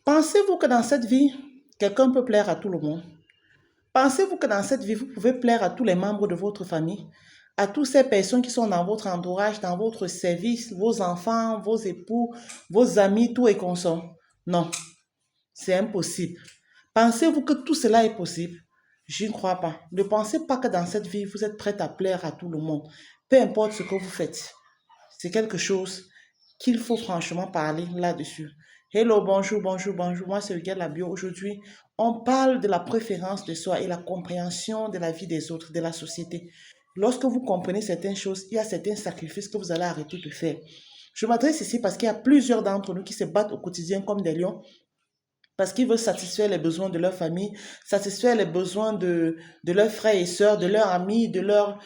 Pensez-vous que dans cette vie, quelqu'un peut plaire à tout le monde? Pensez-vous que dans cette vie, vous pouvez plaire à tous les membres de votre famille, à toutes ces personnes qui sont dans votre entourage, dans votre service, vos enfants, vos époux, vos amis, tout et consort? Non, c'est impossible. Pensez-vous que tout cela est possible? Je ne crois pas. Ne pensez pas que dans cette vie, vous êtes prête à plaire à tout le monde. Peu importe ce que vous faites. C'est quelque chose qu'il faut franchement parler là-dessus. Hello, bonjour, bonjour, bonjour. Moi, c'est Huguette Labio. Aujourd'hui, on parle de la préférence de soi et la compréhension de la vie des autres, de la société. Lorsque vous comprenez certaines choses, il y a certains sacrifices que vous allez arrêter de faire. Je m'adresse ici parce qu'il y a plusieurs d'entre nous qui se battent au quotidien comme des lions parce qu'ils veulent satisfaire les besoins de leur famille, satisfaire les besoins de leurs frères et sœurs, de leurs amis, de leurs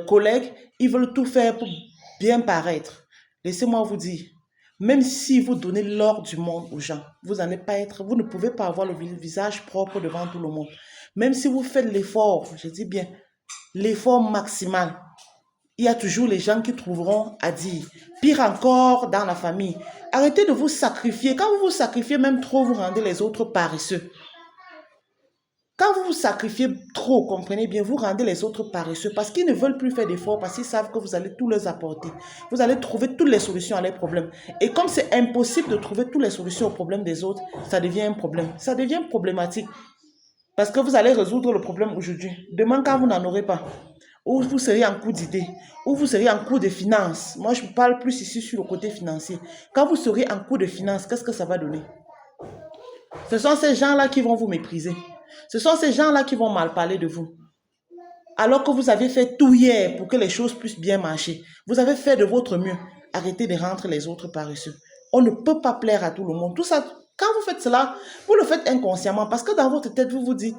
collègues. Ils veulent tout faire pour bien paraître. Laissez-moi vous dire, même si vous donnez l'or du monde aux gens, vous n'allez pas être, vous ne pouvez pas avoir le visage propre devant tout le monde. Même si vous faites l'effort, je dis bien, l'effort maximal, il y a toujours les gens qui trouveront à dire. Pire encore dans la famille. Arrêtez de vous sacrifier. Quand vous vous sacrifiez même trop, vous rendez les autres paresseux. Quand vous vous sacrifiez trop, comprenez bien, vous rendez les autres paresseux parce qu'ils ne veulent plus faire d'efforts, parce qu'ils savent que vous allez tout leur apporter. Vous allez trouver toutes les solutions à leurs problèmes. Et comme c'est impossible de trouver toutes les solutions aux problèmes des autres, ça devient un problème. Ça devient problématique. Parce que vous allez résoudre le problème aujourd'hui. Demain, quand vous n'en aurez pas, ou vous serez en cours d'idée, ou vous serez en cours de finance. Moi, je vous parle plus ici sur le côté financier. Quand vous serez en cours de finance, qu'est-ce que ça va donner? Ce sont ces gens-là qui vont vous mépriser. Ce sont ces gens-là qui vont mal parler de vous. Alors que vous avez fait tout hier pour que les choses puissent bien marcher. Vous avez fait de votre mieux. Arrêtez de rendre les autres paresseux. On ne peut pas plaire à tout le monde. Tout ça, quand vous faites cela, vous le faites inconsciemment parce que dans votre tête, vous vous dites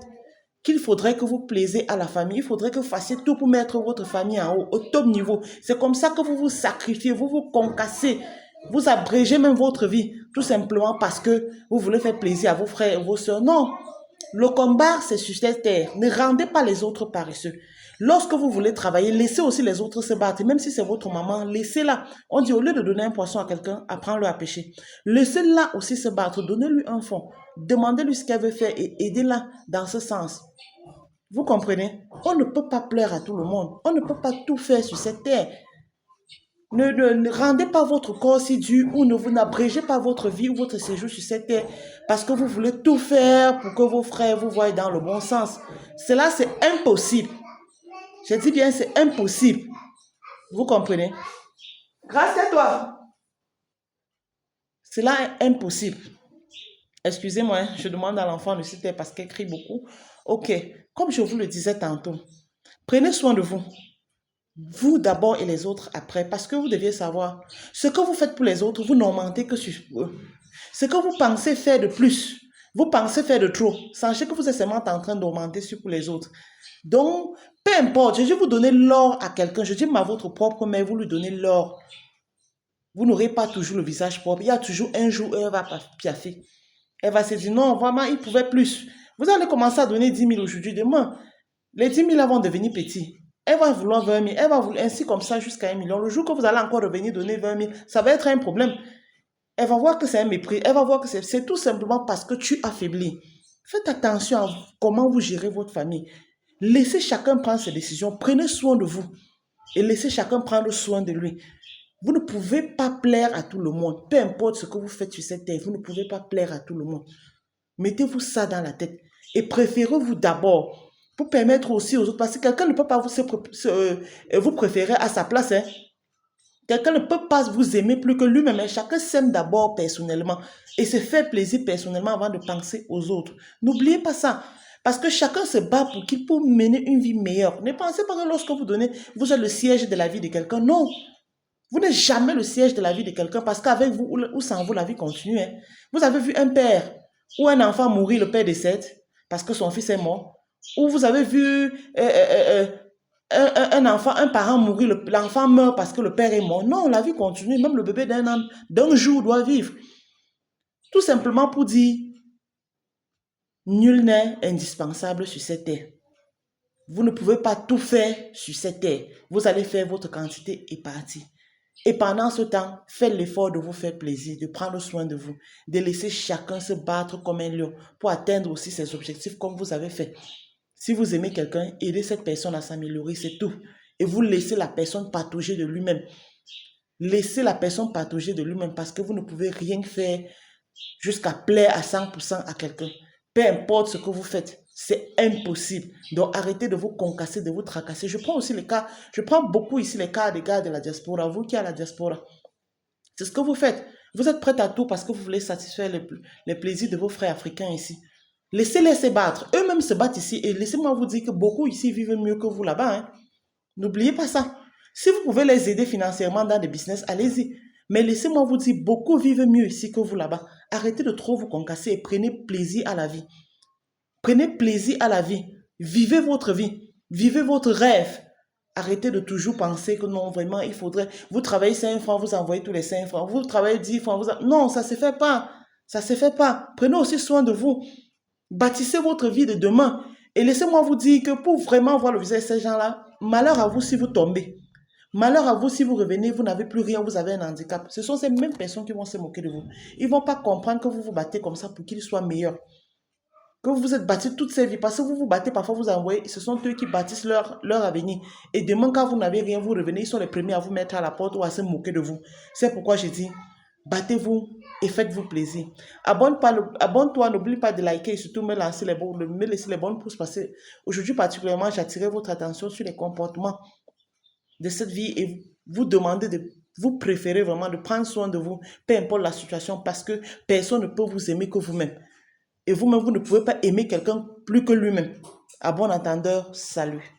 qu'il faudrait que vous plaisiez à la famille, il faudrait que vous fassiez tout pour mettre votre famille en haut, au top niveau. C'est comme ça que vous vous sacrifiez, vous vous concassez, vous abrégez même votre vie, tout simplement parce que vous voulez faire plaisir à vos frères et vos soeurs. Non, le combat, c'est sur cette terre. Ne rendez pas les autres paresseux. Lorsque vous voulez travailler, laissez aussi les autres se battre. Même si c'est votre maman, laissez-la. On dit au lieu de donner un poisson à quelqu'un, apprends-le à pêcher. Laissez-la aussi se battre. Donnez-lui un fond. Demandez-lui ce qu'elle veut faire et aidez-la dans ce sens. Vous comprenez? On ne peut pas plaire à tout le monde. On ne peut pas tout faire sur cette terre. Ne rendez pas votre corps si dur ou ne vous n'abrégez pas votre vie ou votre séjour sur cette terre parce que vous voulez tout faire pour que vos frères vous voient dans le bon sens. Cela, c'est impossible. Je dis bien, c'est impossible. Vous comprenez? Grâce à toi. Cela est impossible. Excusez-moi, je demande à l'enfant de se taire parce qu'elle crie beaucoup. Ok, comme je vous le disais tantôt, prenez soin de vous. Vous d'abord et les autres après, parce que vous deviez savoir, ce que vous faites pour les autres, vous n'augmentez que sur eux. Ce que vous pensez faire de plus, vous pensez faire de trop, sachez que vous êtes seulement en train d'augmenter sur pour les autres. Donc, peu importe, je vais vous donner l'or à quelqu'un, je dis à votre propre mère, vous lui donnez l'or. Vous n'aurez pas toujours le visage propre, il y a toujours un jour où elle va piaffer. Elle va se dire, non, vraiment, il pouvait plus. Vous allez commencer à donner 10 000 aujourd'hui, demain. Les 10 000 vont devenir petits. Elle va vouloir 20 000. Elle va vouloir ainsi comme ça jusqu'à 1 million. Le jour que vous allez encore revenir donner 20 000, ça va être un problème. Elle va voir que c'est un mépris. Elle va voir que c'est tout simplement parce que tu affaiblis. Faites attention à comment vous gérez votre famille. Laissez chacun prendre ses décisions. Prenez soin de vous. Et laissez chacun prendre soin de lui. Vous ne pouvez pas plaire à tout le monde. Peu importe ce que vous faites sur cette terre, vous ne pouvez pas plaire à tout le monde. Mettez-vous ça dans la tête. Et préférez-vous d'abord pour permettre aussi aux autres. Parce que quelqu'un ne peut pas vous préférer à sa place. Hein. Quelqu'un ne peut pas vous aimer plus que lui-même. Hein. Chacun s'aime d'abord personnellement. Et se faire plaisir personnellement avant de penser aux autres. N'oubliez pas ça. Parce que chacun se bat pour mener une vie meilleure. Ne pensez pas que lorsque vous donnez, vous êtes le siège de la vie de quelqu'un. Non. Vous n'êtes jamais le siège de la vie de quelqu'un parce qu'avec vous ou sans vous, la vie continue. Hein. Vous avez vu un père ou un enfant mourir, le père décède parce que son fils est mort. Ou vous avez vu un enfant, un parent mourir, l'enfant meurt parce que le père est mort. Non, la vie continue. Même le bébé d'un jour doit vivre. Tout simplement pour dire, nul n'est indispensable sur cette terre. Vous ne pouvez pas tout faire sur cette terre. Vous allez faire votre quantité et partir. Et pendant ce temps, faites l'effort de vous faire plaisir, de prendre soin de vous, de laisser chacun se battre comme un lion pour atteindre aussi ses objectifs comme vous avez fait. Si vous aimez quelqu'un, aidez cette personne à s'améliorer, c'est tout. Et vous laissez la personne patauger de lui-même. Laissez la personne patauger de lui-même parce que vous ne pouvez rien faire jusqu'à plaire à 100% à quelqu'un. Peu importe ce que vous faites, c'est impossible. Donc arrêtez de vous concasser, de vous tracasser. Je prends aussi les cas, je prends beaucoup ici les cas des gars de la diaspora, vous qui êtes à la diaspora. C'est ce que vous faites. Vous êtes prêts à tout parce que vous voulez satisfaire les plaisirs de vos frères africains ici. Laissez-les se battre. Eux-mêmes se battent ici. Et laissez-moi vous dire que beaucoup ici vivent mieux que vous là-bas. Hein. N'oubliez pas ça. Si vous pouvez les aider financièrement dans des business, allez-y. Mais laissez-moi vous dire, beaucoup vivent mieux ici que vous là-bas. Arrêtez de trop vous concasser et prenez plaisir à la vie. Prenez plaisir à la vie. Vivez votre vie. Vivez votre rêve. Arrêtez de toujours penser que non, vraiment, il faudrait... Vous travaillez 5 francs, vous envoyez tous les 5 francs. Vous travaillez 10 francs, Non, ça ne se fait pas. Ça ne se fait pas. Prenez aussi soin de vous. Bâtissez votre vie de demain. Et laissez-moi vous dire que pour vraiment voir le visage de ces gens-là, malheur à vous si vous tombez. Malheur à vous si vous revenez, vous n'avez plus rien, vous avez un handicap. Ce sont ces mêmes personnes qui vont se moquer de vous. Ils ne vont pas comprendre que vous vous battez comme ça pour qu'ils soient meilleurs. Que vous vous êtes battu toute ces vies. Parce que vous vous battez, parfois vous envoyez. Ce sont eux qui bâtissent leur avenir. Et demain, quand vous n'avez rien, vous revenez. Ils sont les premiers à vous mettre à la porte ou à se moquer de vous. C'est pourquoi je dis, battez-vous et faites-vous plaisir. Abonne-toi, n'oublie pas de liker et surtout me laisser les bons pouces parce que aujourd'hui particulièrement, j'attirais votre attention sur les comportements de cette vie et vous demander de vous préférez vraiment de prendre soin de vous, peu importe la situation, parce que personne ne peut vous aimer que vous-même. Et vous-même, vous ne pouvez pas aimer quelqu'un plus que lui-même. À bon entendeur, salut.